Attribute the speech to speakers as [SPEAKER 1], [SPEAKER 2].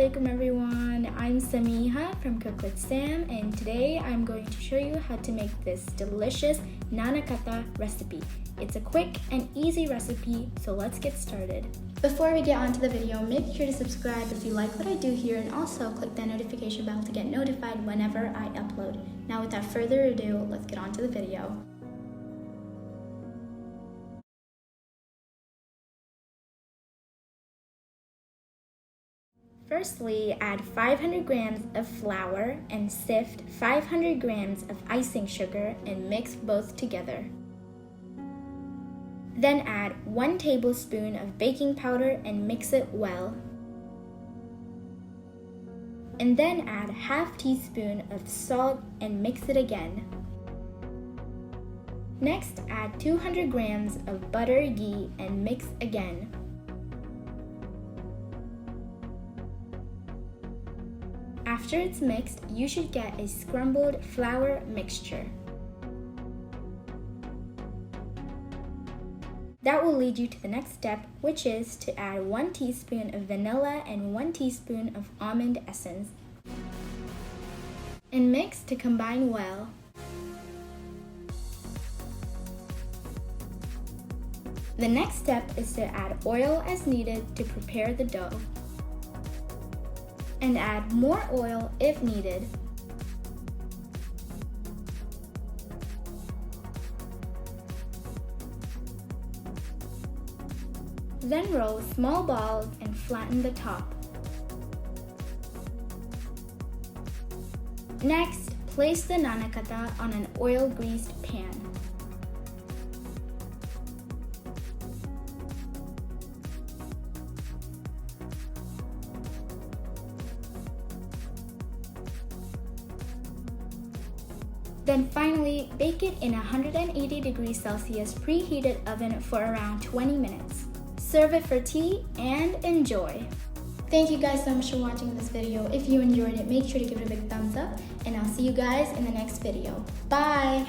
[SPEAKER 1] Assalamualaikum everyone, I'm Samiha from Cook with Sam, and today I'm going to show you how to make this delicious Gnanakatha recipe. It's a quick and easy recipe, so let's get started. Before we get on to the video, make sure to subscribe if you like what I do here, and also click that notification bell to get notified whenever I upload. Now without further ado, let's get on to the video. Firstly, add 500 grams of flour and sift 500 grams of icing sugar and mix both together. Then add 1 tablespoon of baking powder and mix it well. And then add ½ teaspoon of salt and mix it again. Next, add 200 grams of butter ghee and mix again. After it's mixed, you should get a scrambled flour mixture. That will lead you to the next step, which is to add 1 teaspoon of vanilla and 1 teaspoon of almond essence. And mix to combine well. The next step is to add oil as needed to prepare the dough. And add more oil if needed. Then roll small balls and flatten the top. Next, place the Gnanakatha on an oil-greased pan. Then finally, bake it in a 180 degrees Celsius preheated oven for around 20 minutes. Serve it for tea and enjoy! Thank you guys so much for watching this video. If you enjoyed it, make sure to give it a big thumbs up, and I'll see you guys in the next video. Bye!